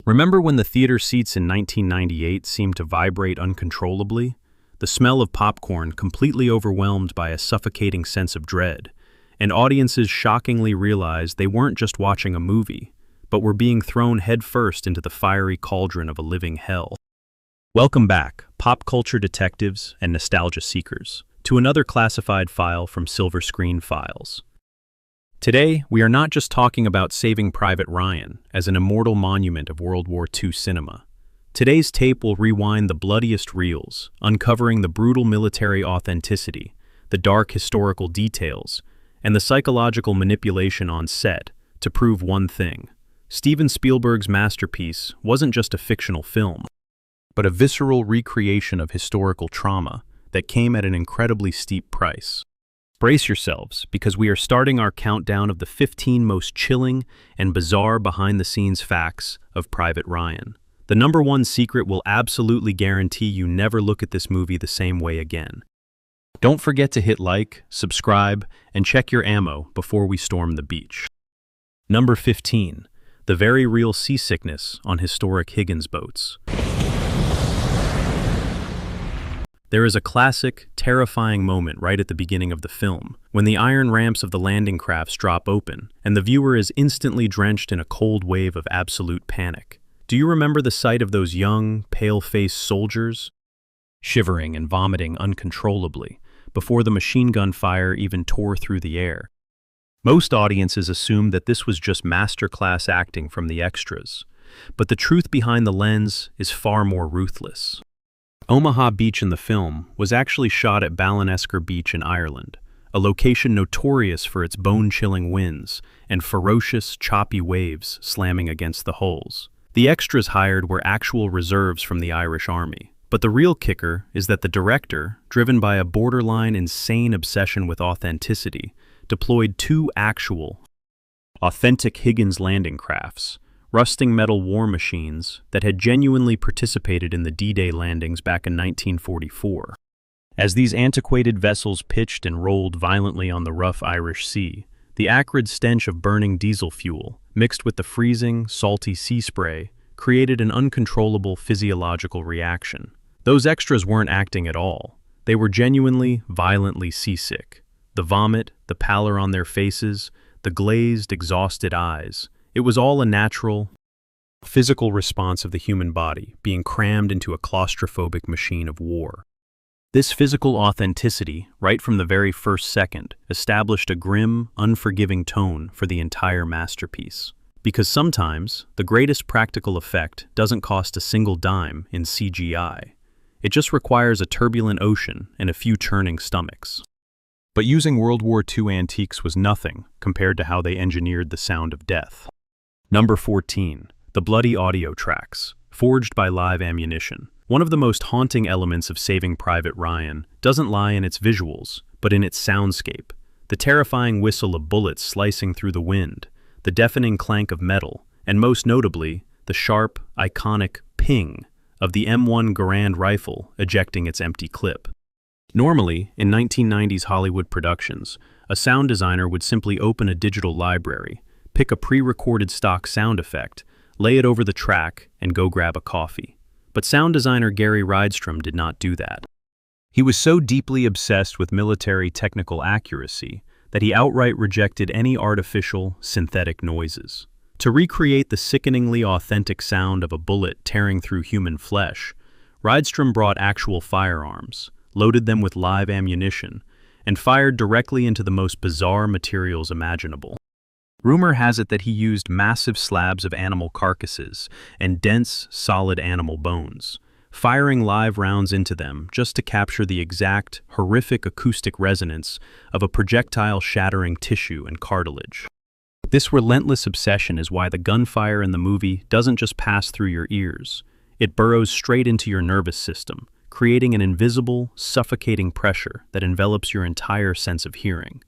Remember when the theater seats in 1998 seemed to vibrate uncontrollably? The smell of popcorn completely overwhelmed by a suffocating sense of dread, and audiences shockingly realized they weren't just watching a movie, but were being thrown headfirst into the fiery cauldron of a living hell. Welcome back, pop culture detectives and nostalgia seekers, to another classified file from Silver Screen Files. Today, we are not just talking about Saving Private Ryan as an immortal monument of World War II cinema. Today's tape will rewind the bloodiest reels, uncovering the brutal military authenticity, the dark historical details, and the psychological manipulation on set to prove one thing. Steven Spielberg's masterpiece wasn't just a fictional film, but a visceral recreation of historical trauma that came at an incredibly steep price. Brace yourselves, because we are starting our countdown of the 15 most chilling and bizarre behind-the-scenes facts of Private Ryan. The number one secret will absolutely guarantee you never look at this movie the same way again. Don't forget to hit like, subscribe, and check your ammo before we storm the beach. Number 15. The very real seasickness on historic Higgins boats. There is a classic, terrifying moment right at the beginning of the film, when the iron ramps of the landing crafts drop open, and the viewer is instantly drenched in a cold wave of absolute panic. Do you remember the sight of those young, pale-faced soldiers, shivering and vomiting uncontrollably, before the machine gun fire even tore through the air? Most audiences assumed that this was just masterclass acting from the extras, but the truth behind the lens is far more ruthless. Omaha Beach in the film was actually shot at Ballinesker Beach in Ireland, a location notorious for its bone-chilling winds and ferocious, choppy waves slamming against the hulls. The extras hired were actual reserves from the Irish Army. But the real kicker is that the director, driven by a borderline insane obsession with authenticity, deployed two actual, authentic Higgins landing crafts, rusting metal war machines that had genuinely participated in the D-Day landings back in 1944. As these antiquated vessels pitched and rolled violently on the rough Irish Sea, the acrid stench of burning diesel fuel, mixed with the freezing, salty sea spray, created an uncontrollable physiological reaction. Those extras weren't acting at all. They were genuinely, violently seasick. The vomit, the pallor on their faces, the glazed, exhausted eyes. It was all a natural, physical response of the human body being crammed into a claustrophobic machine of war. This physical authenticity, right from the very first second, established a grim, unforgiving tone for the entire masterpiece. Because sometimes, the greatest practical effect doesn't cost a single dime in CGI. It just requires a turbulent ocean and a few churning stomachs. But using World War II antiques was nothing compared to how they engineered the sound of death. Number 14. The bloody audio tracks, forged by live ammunition. One of the most haunting elements of Saving Private Ryan doesn't lie in its visuals, but in its soundscape. The terrifying whistle of bullets slicing through the wind, the deafening clank of metal, and most notably, the sharp, iconic ping of the M1 Garand rifle ejecting its empty clip. Normally, in 1990s Hollywood productions, a sound designer would simply open a digital library, pick a pre-recorded stock sound effect, lay it over the track, and go grab a coffee. But sound designer Gary Rydstrom did not do that. He was so deeply obsessed with military technical accuracy that he outright rejected any artificial, synthetic noises. To recreate the sickeningly authentic sound of a bullet tearing through human flesh, Rydstrom brought actual firearms, loaded them with live ammunition, and fired directly into the most bizarre materials imaginable. Rumor has it that he used massive slabs of animal carcasses and dense, solid animal bones, firing live rounds into them just to capture the exact, horrific acoustic resonance of a projectile shattering tissue and cartilage. This relentless obsession is why the gunfire in the movie doesn't just pass through your ears. It burrows straight into your nervous system, creating an invisible, suffocating pressure that envelops your entire sense of hearing.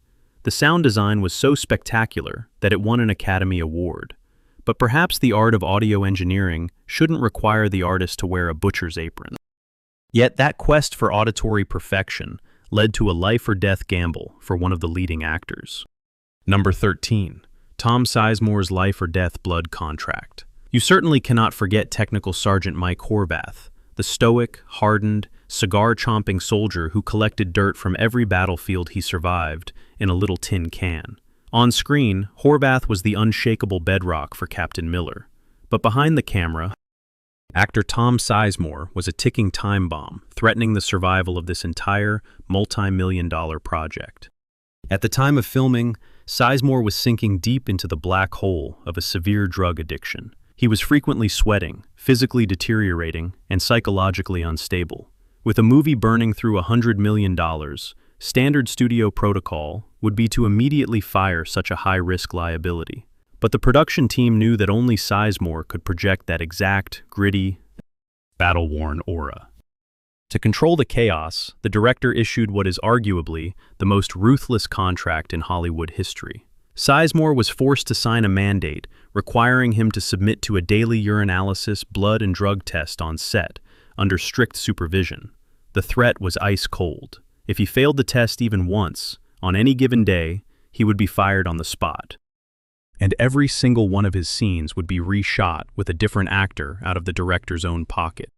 The sound design was so spectacular that it won an Academy Award. But perhaps the art of audio engineering shouldn't require the artist to wear a butcher's apron. Yet that quest for auditory perfection led to a life-or-death gamble for one of the leading actors. Number 13. Tom Sizemore's life-or-death blood contract. You certainly cannot forget Technical Sergeant Mike Horvath, the stoic, hardened, cigar-chomping soldier who collected dirt from every battlefield he survived in a little tin can. On screen, Horvath was the unshakable bedrock for Captain Miller. But behind the camera, actor Tom Sizemore was a ticking time bomb, threatening the survival of this entire multi-million-dollar project. At the time of filming, Sizemore was sinking deep into the black hole of a severe drug addiction. He was frequently sweating, physically deteriorating, and psychologically unstable. With a movie burning through $100 million, standard studio protocol would be to immediately fire such a high-risk liability. But the production team knew that only Sizemore could project that exact, gritty, battle-worn aura. To control the chaos, the director issued what is arguably the most ruthless contract in Hollywood history. Sizemore was forced to sign a mandate requiring him to submit to a daily urinalysis, blood, and drug test on set, under strict supervision. The threat was ice cold. If he failed the test even once, on any given day, he would be fired on the spot. And every single one of his scenes would be reshot with a different actor out of the director's own pocket.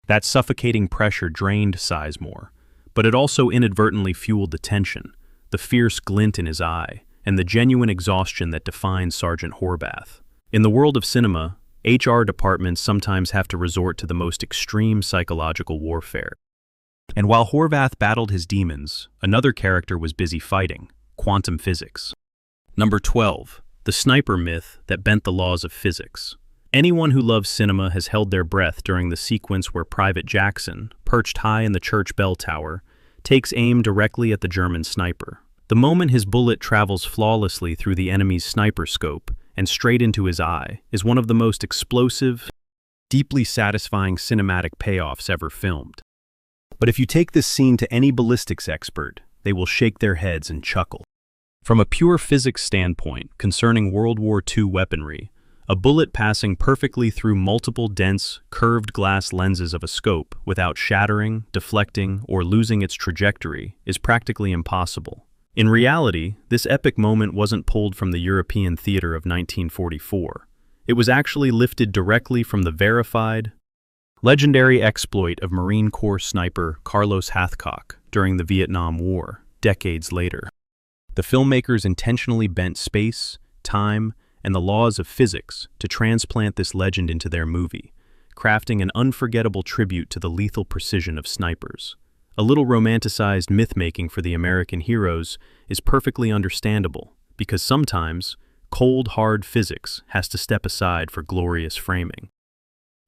That suffocating pressure drained Sizemore, but it also inadvertently fueled the tension, the fierce glint in his eye, and the genuine exhaustion that defines Sergeant Horvath. In the world of cinema, HR departments sometimes have to resort to the most extreme psychological warfare. And while Horvath battled his demons, another character was busy fighting: quantum physics. Number 12. The sniper myth that bent the laws of physics. Anyone who loves cinema has held their breath during the sequence where Private Jackson, perched high in the church bell tower, takes aim directly at the German sniper. The moment his bullet travels flawlessly through the enemy's sniper scope and straight into his eye is one of the most explosive, deeply satisfying cinematic payoffs ever filmed. But if you take this scene to any ballistics expert, they will shake their heads and chuckle. From a pure physics standpoint concerning World War II weaponry, a bullet passing perfectly through multiple dense, curved glass lenses of a scope without shattering, deflecting, or losing its trajectory is practically impossible. In reality, this epic moment wasn't pulled from the European theater of 1944. It was actually lifted directly from the verified, legendary exploit of Marine Corps sniper Carlos Hathcock during the Vietnam War, decades later. The filmmakers intentionally bent space, time, and the laws of physics to transplant this legend into their movie, crafting an unforgettable tribute to the lethal precision of snipers. A little romanticized myth-making for the American heroes is perfectly understandable, because sometimes cold, hard physics has to step aside for glorious framing.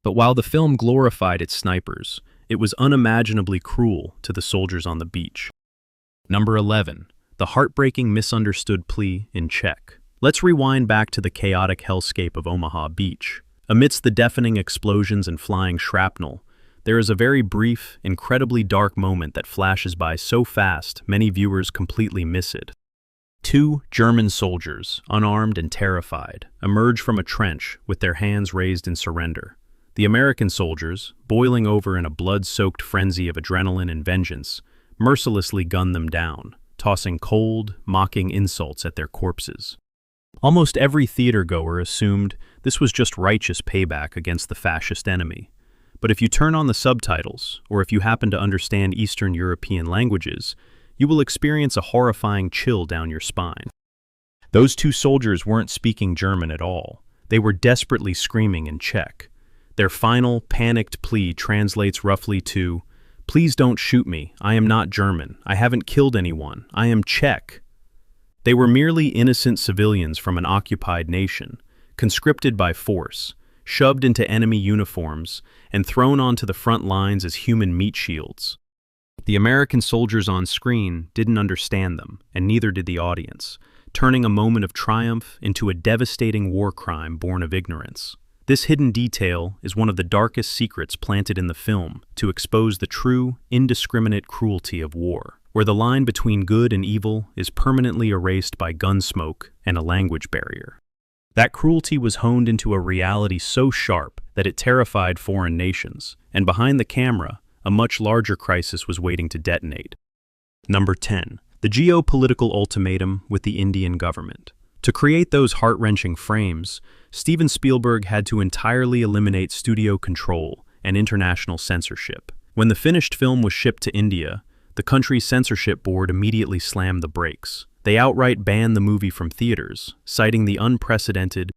But while the film glorified its snipers, it was unimaginably cruel to the soldiers on the beach. Number 11. The heartbreaking misunderstood plea in Czech. Let's rewind back to the chaotic hellscape of Omaha Beach. Amidst the deafening explosions and flying shrapnel, there is a very brief, incredibly dark moment that flashes by so fast many viewers completely miss it. Two German soldiers, unarmed and terrified, emerge from a trench with their hands raised in surrender. The American soldiers, boiling over in a blood-soaked frenzy of adrenaline and vengeance, mercilessly gun them down, tossing cold, mocking insults at their corpses. Almost every theater-goer assumed this was just righteous payback against the fascist enemy. But if you turn on the subtitles, or if you happen to understand Eastern European languages, you will experience a horrifying chill down your spine. Those two soldiers weren't speaking German at all. They were desperately screaming in Czech. Their final, panicked plea translates roughly to, "Please don't shoot me. I am not German. I haven't killed anyone. I am Czech." They were merely innocent civilians from an occupied nation, conscripted by force, shoved into enemy uniforms, and thrown onto the front lines as human meat shields. The American soldiers on screen didn't understand them, and neither did the audience, turning a moment of triumph into a devastating war crime born of ignorance. This hidden detail is one of the darkest secrets planted in the film to expose the true, indiscriminate cruelty of war, where the line between good and evil is permanently erased by gun smoke and a language barrier. That cruelty was honed into a reality so sharp that it terrified foreign nations, and behind the camera, a much larger crisis was waiting to detonate. Number 10. The geopolitical ultimatum with the Indian government. To create those heart-wrenching frames, Steven Spielberg had to entirely eliminate studio control and international censorship. When the finished film was shipped to India, the country's censorship board immediately slammed the brakes. They outright banned the movie from theaters, citing the unprecedented,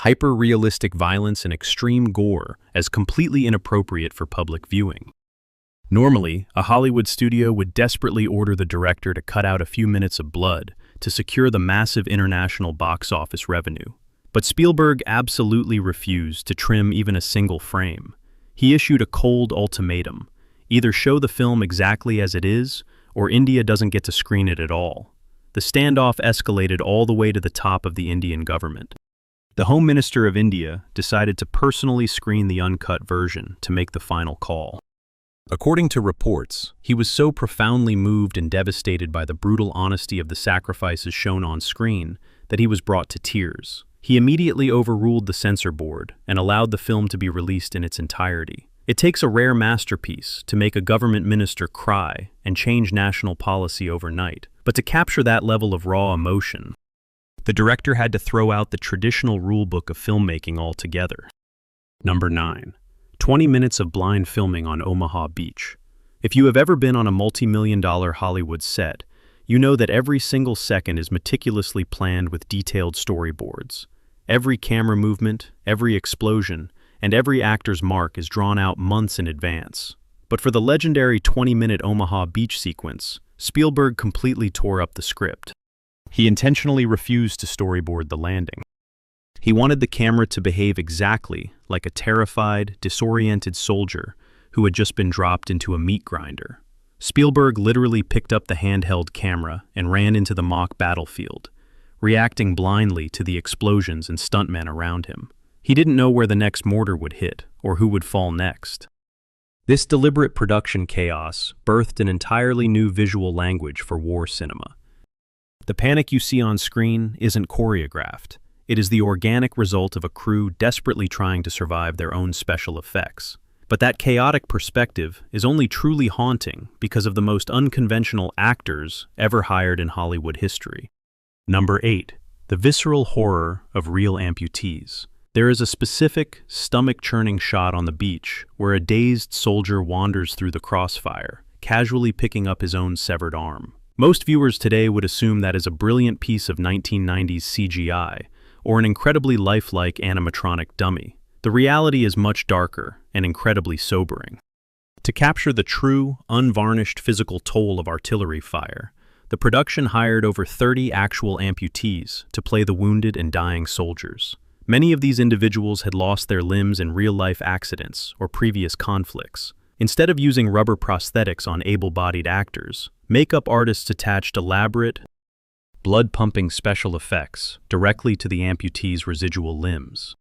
hyper-realistic violence and extreme gore as completely inappropriate for public viewing. Normally, a Hollywood studio would desperately order the director to cut out a few minutes of blood to secure the massive international box office revenue. But Spielberg absolutely refused to trim even a single frame. He issued a cold ultimatum: either show the film exactly as it is, or India doesn't get to screen it at all. The standoff escalated all the way to the top of the Indian government. The Home Minister of India decided to personally screen the uncut version to make the final call. According to reports, he was so profoundly moved and devastated by the brutal honesty of the sacrifices shown on screen that he was brought to tears. He immediately overruled the censor board and allowed the film to be released in its entirety. It takes a rare masterpiece to make a government minister cry and change national policy overnight, but to capture that level of raw emotion, the director had to throw out the traditional rulebook of filmmaking altogether. Number 9. 20 minutes of blind filming on Omaha Beach. If you have ever been on a multi-million-dollar Hollywood set, you know that every single second is meticulously planned with detailed storyboards. Every camera movement, every explosion, and every actor's mark is drawn out months in advance. But for the legendary 20-minute Omaha Beach sequence, Spielberg completely tore up the script. He intentionally refused to storyboard the landing. He wanted the camera to behave exactly like a terrified, disoriented soldier who had just been dropped into a meat grinder. Spielberg literally picked up the handheld camera and ran into the mock battlefield, reacting blindly to the explosions and stuntmen around him. He didn't know where the next mortar would hit or who would fall next. This deliberate production chaos birthed an entirely new visual language for war cinema. The panic you see on screen isn't choreographed. It is the organic result of a crew desperately trying to survive their own special effects. But that chaotic perspective is only truly haunting because of the most unconventional actors ever hired in Hollywood history. Number 8. The visceral horror of real amputees. There is a specific, stomach-churning shot on the beach where a dazed soldier wanders through the crossfire, casually picking up his own severed arm. Most viewers today would assume that is a brilliant piece of 1990s CGI, or an incredibly lifelike animatronic dummy. The reality is much darker and incredibly sobering. To capture the true, unvarnished physical toll of artillery fire, the production hired over 30 actual amputees to play the wounded and dying soldiers. Many of these individuals had lost their limbs in real-life accidents or previous conflicts. Instead of using rubber prosthetics on able-bodied actors, makeup artists attached elaborate, blood-pumping special effects directly to the amputees' residual limbs.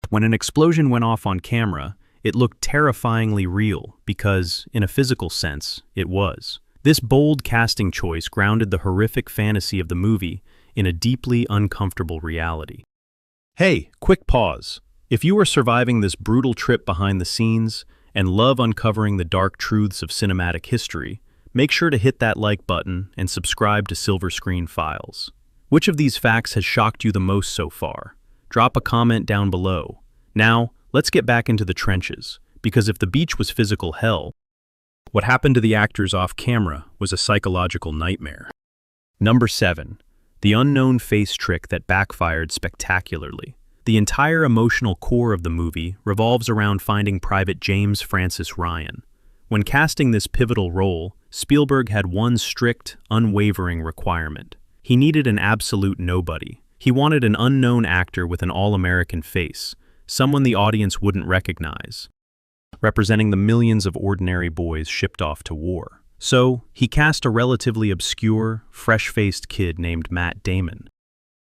When an explosion went off on camera, it looked terrifyingly real because, in a physical sense, it was. This bold casting choice grounded the horrific fantasy of the movie in a deeply uncomfortable reality. Hey, quick pause. If you are surviving this brutal trip behind the scenes and love uncovering the dark truths of cinematic history, make sure to hit that like button and subscribe to Silver Screen Files. Which of these facts has shocked you the most so far? Drop a comment down below. Now, let's get back into the trenches, because if the beach was physical hell, what happened to the actors off camera was a psychological nightmare. Number 7. The unknown face trick that backfired spectacularly. The entire emotional core of the movie revolves around finding Private James Francis Ryan. When casting this pivotal role, Spielberg had one strict, unwavering requirement. He needed an absolute nobody. He wanted an unknown actor with an all-American face, someone the audience wouldn't recognize, representing the millions of ordinary boys shipped off to war. So, he cast a relatively obscure, fresh-faced kid named Matt Damon.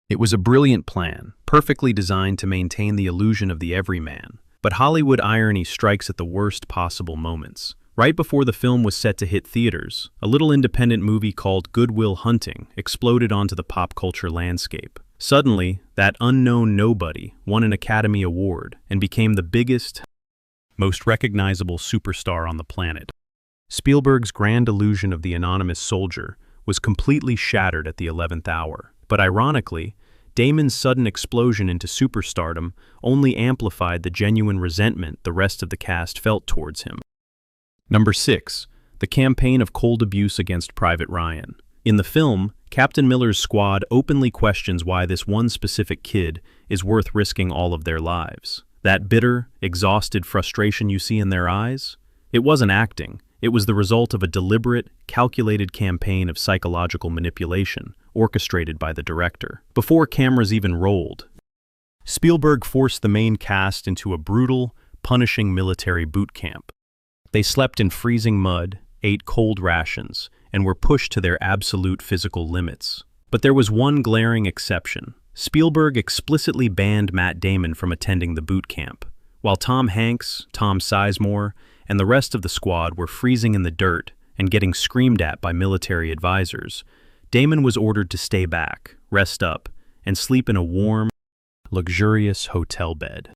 It was a brilliant plan, perfectly designed to maintain the illusion of the everyman. But Hollywood irony strikes at the worst possible moments. Right before the film was set to hit theaters, a little independent movie called Good Will Hunting exploded onto the pop culture landscape. Suddenly, that unknown nobody won an Academy Award and became the biggest, most recognizable superstar on the planet. Spielberg's grand illusion of the anonymous soldier was completely shattered at the 11th hour. But ironically, Damon's sudden explosion into superstardom only amplified the genuine resentment the rest of the cast felt towards him. Number 6. The campaign of cold abuse against Private Ryan. In the film, Captain Miller's squad openly questions why this one specific kid is worth risking all of their lives. That bitter, exhausted frustration you see in their eyes? It wasn't acting. It was the result of a deliberate, calculated campaign of psychological manipulation, orchestrated by the director. Before cameras even rolled, Spielberg forced the main cast into a brutal, punishing military boot camp. They slept in freezing mud, ate cold rations, and were pushed to their absolute physical limits. But there was one glaring exception. Spielberg explicitly banned Matt Damon from attending the boot camp. While Tom Hanks, Tom Sizemore, and the rest of the squad were freezing in the dirt and getting screamed at by military advisors, Damon was ordered to stay back, rest up, and sleep in a warm, luxurious hotel bed.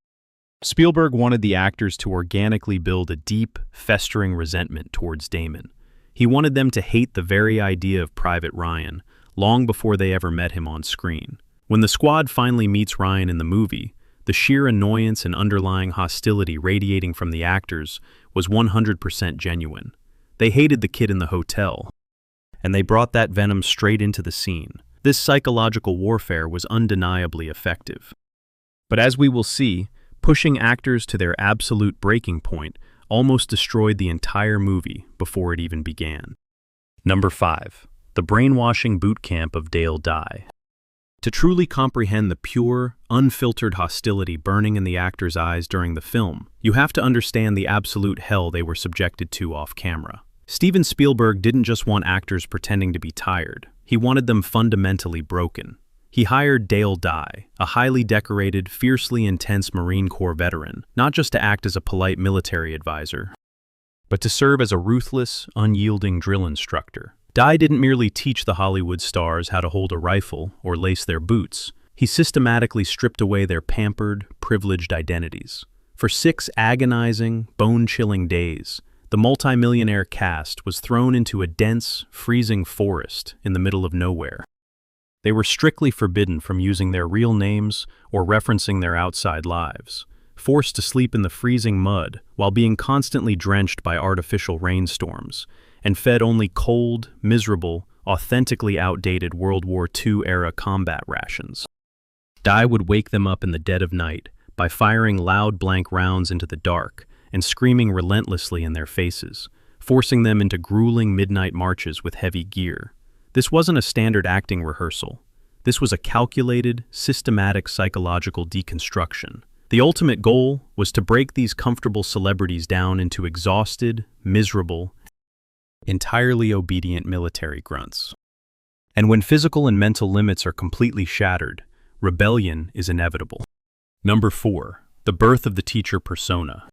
Spielberg wanted the actors to organically build a deep, festering resentment towards Damon. He wanted them to hate the very idea of Private Ryan long before they ever met him on screen. When the squad finally meets Ryan in the movie, the sheer annoyance and underlying hostility radiating from the actors was 100% genuine. They hated the kid in the hotel, and they brought that venom straight into the scene. This psychological warfare was undeniably effective. But as we will see, pushing actors to their absolute breaking point almost destroyed the entire movie before it even began. Number 5. The brainwashing boot camp of Dale Dye. To truly comprehend the pure, unfiltered hostility burning in the actors' eyes during the film, you have to understand the absolute hell they were subjected to off-camera. Steven Spielberg didn't just want actors pretending to be tired. He wanted them fundamentally broken. He hired Dale Dye, a highly decorated, fiercely intense Marine Corps veteran, not just to act as a polite military advisor, but to serve as a ruthless, unyielding drill instructor. Dye didn't merely teach the Hollywood stars how to hold a rifle or lace their boots. He systematically stripped away their pampered, privileged identities. For 6 agonizing, bone-chilling days, the multimillionaire cast was thrown into a dense, freezing forest in the middle of nowhere. They were strictly forbidden from using their real names or referencing their outside lives, forced to sleep in the freezing mud while being constantly drenched by artificial rainstorms, and fed only cold, miserable, authentically outdated World War II-era combat rations. Dye would wake them up in the dead of night by firing loud blank rounds into the dark and screaming relentlessly in their faces, forcing them into grueling midnight marches with heavy gear. This wasn't a standard acting rehearsal. This was a calculated, systematic psychological deconstruction. The ultimate goal was to break these comfortable celebrities down into exhausted, miserable, entirely obedient military grunts. And when physical and mental limits are completely shattered, rebellion is inevitable. Number 4. The birth of the teacher persona.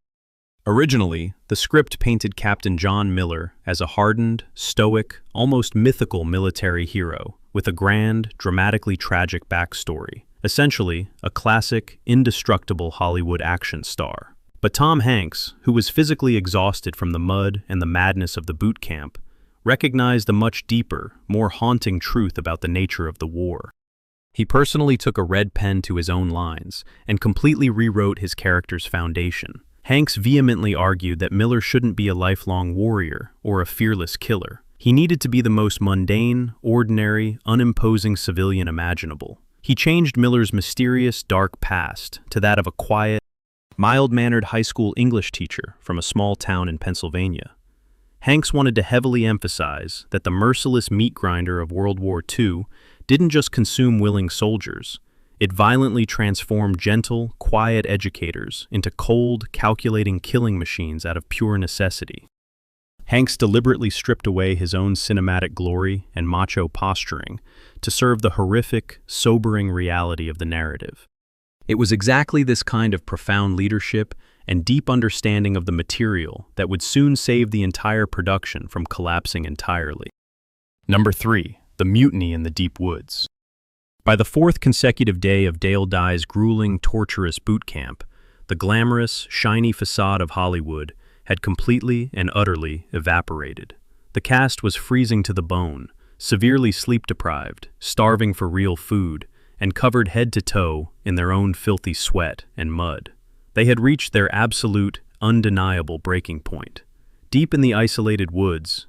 Originally, the script painted Captain John Miller as a hardened, stoic, almost mythical military hero with a grand, dramatically tragic backstory, essentially a classic, indestructible Hollywood action star. But Tom Hanks, who was physically exhausted from the mud and the madness of the boot camp, recognized a much deeper, more haunting truth about the nature of the war. He personally took a red pen to his own lines and completely rewrote his character's foundation. Hanks vehemently argued that Miller shouldn't be a lifelong warrior or a fearless killer. He needed to be the most mundane, ordinary, unimposing civilian imaginable. He changed Miller's mysterious, dark past to that of a quiet, mild-mannered high school English teacher from a small town in Pennsylvania. Hanks wanted to heavily emphasize that the merciless meat grinder of World War II didn't just consume willing soldiers. It violently transformed gentle, quiet educators into cold, calculating killing machines out of pure necessity. Hanks deliberately stripped away his own cinematic glory and macho posturing to serve the horrific, sobering reality of the narrative. It was exactly this kind of profound leadership and deep understanding of the material that would soon save the entire production from collapsing entirely. Number 3. The mutiny in the deep woods. By the 4th consecutive day of Dale Dye's grueling, torturous boot camp, the glamorous, shiny facade of Hollywood had completely and utterly evaporated. The cast was freezing to the bone, severely sleep-deprived, starving for real food, and covered head to toe in their own filthy sweat and mud. They had reached their absolute, undeniable breaking point. Deep in the isolated woods,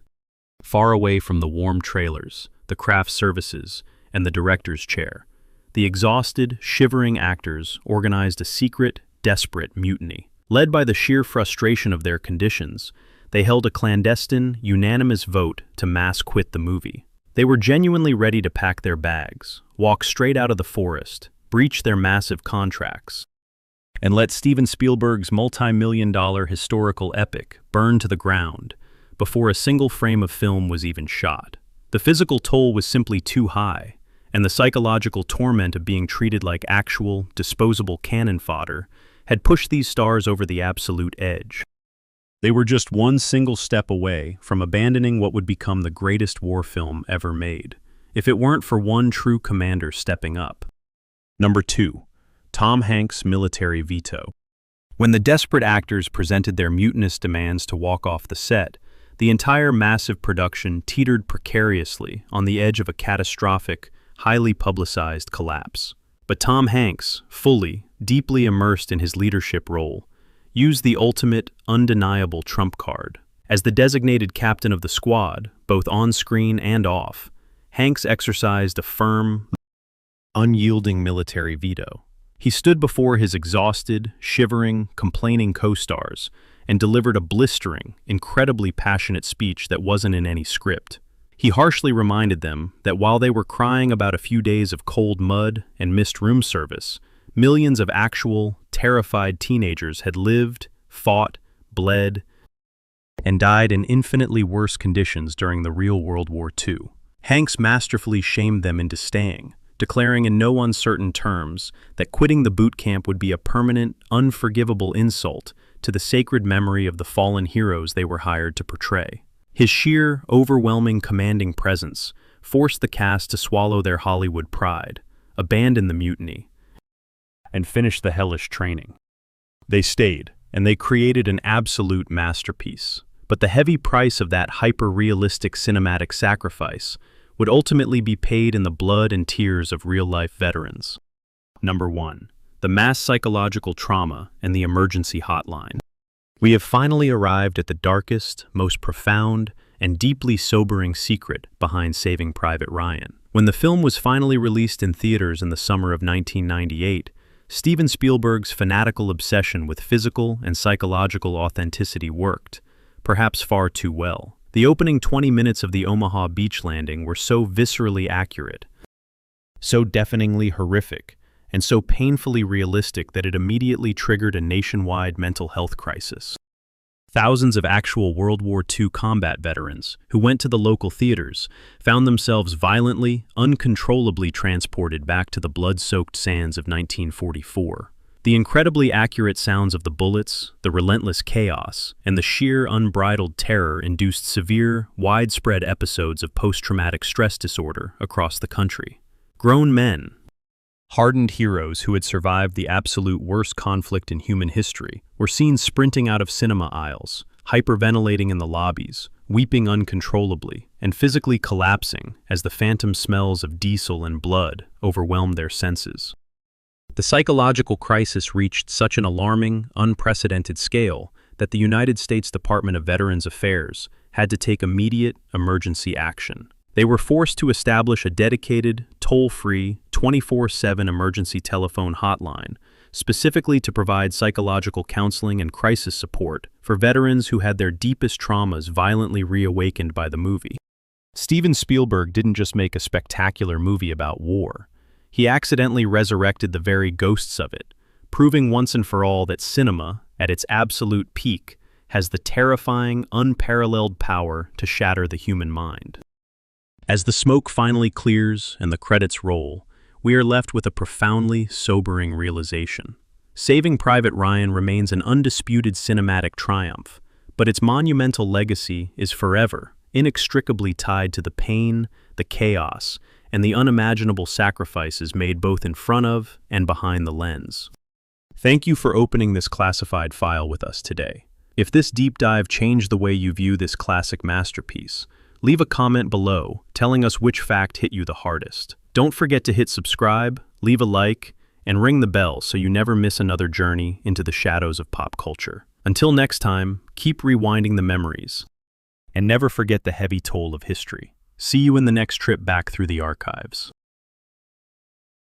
far away from the warm trailers, the craft services, and the director's chair, the exhausted, shivering actors organized a secret, desperate mutiny. Led by the sheer frustration of their conditions, they held a clandestine, unanimous vote to mass quit the movie. They were genuinely ready to pack their bags, walk straight out of the forest, breach their massive contracts, and let Steven Spielberg's multi-million-dollar historical epic burn to the ground before a single frame of film was even shot. The physical toll was simply too high, and the psychological torment of being treated like actual, disposable cannon fodder had pushed these stars over the absolute edge. They were just one single step away from abandoning what would become the greatest war film ever made, if it weren't for one true commander stepping up. Number 2. Tom Hanks' military veto. When the desperate actors presented their mutinous demands to walk off the set, the entire massive production teetered precariously on the edge of a catastrophic, highly publicized collapse. But Tom Hanks, fully, deeply immersed in his leadership role, used the ultimate, undeniable trump card. As the designated captain of the squad, both on-screen and off, Hanks exercised a firm, unyielding military veto. He stood before his exhausted, shivering, complaining co-stars and delivered a blistering, incredibly passionate speech that wasn't in any script. He harshly reminded them that while they were crying about a few days of cold mud and missed room service, millions of actual, terrified teenagers had lived, fought, bled, and died in infinitely worse conditions during the real World War II. Hanks masterfully shamed them into staying, declaring in no uncertain terms that quitting the boot camp would be a permanent, unforgivable insult to the sacred memory of the fallen heroes they were hired to portray. His sheer, overwhelming, commanding presence forced the cast to swallow their Hollywood pride, abandon the mutiny, and finish the hellish training. They stayed, and they created an absolute masterpiece. But the heavy price of that hyper-realistic cinematic sacrifice would ultimately be paid in the blood and tears of real-life veterans. Number 1. The mass psychological trauma and the emergency hotline. We have finally arrived at the darkest, most profound, and deeply sobering secret behind Saving Private Ryan. When the film was finally released in theaters in the summer of 1998, Steven Spielberg's fanatical obsession with physical and psychological authenticity worked, perhaps far too well. The opening 20 minutes of the Omaha Beach landing were so viscerally accurate, so deafeningly horrific, and so painfully realistic that it immediately triggered a nationwide mental health crisis. Thousands of actual World War II combat veterans who went to the local theaters found themselves violently, uncontrollably transported back to the blood-soaked sands of 1944. The incredibly accurate sounds of the bullets, the relentless chaos, and the sheer unbridled terror induced severe, widespread episodes of post-traumatic stress disorder across the country. Grown men, hardened heroes who had survived the absolute worst conflict in human history, were seen sprinting out of cinema aisles, hyperventilating in the lobbies, weeping uncontrollably, and physically collapsing as the phantom smells of diesel and blood overwhelmed their senses. The psychological crisis reached such an alarming, unprecedented scale that the United States Department of Veterans Affairs had to take immediate, emergency action. They were forced to establish a dedicated, toll-free, 24/7 emergency telephone hotline, specifically to provide psychological counseling and crisis support for veterans who had their deepest traumas violently reawakened by the movie. Steven Spielberg didn't just make a spectacular movie about war. He accidentally resurrected the very ghosts of it, proving once and for all that cinema, at its absolute peak, has the terrifying, unparalleled power to shatter the human mind. As the smoke finally clears and the credits roll, we are left with a profoundly sobering realization. Saving Private Ryan remains an undisputed cinematic triumph, but its monumental legacy is forever, inextricably tied to the pain, the chaos, and the unimaginable sacrifices made both in front of and behind the lens. Thank you for opening this classified file with us today. If this deep dive changed the way you view this classic masterpiece, leave a comment below telling us which fact hit you the hardest. Don't forget to hit subscribe, leave a like, and ring the bell so you never miss another journey into the shadows of pop culture. Until next time, keep rewinding the memories. And never forget the heavy toll of history. See you in the next trip back through the archives.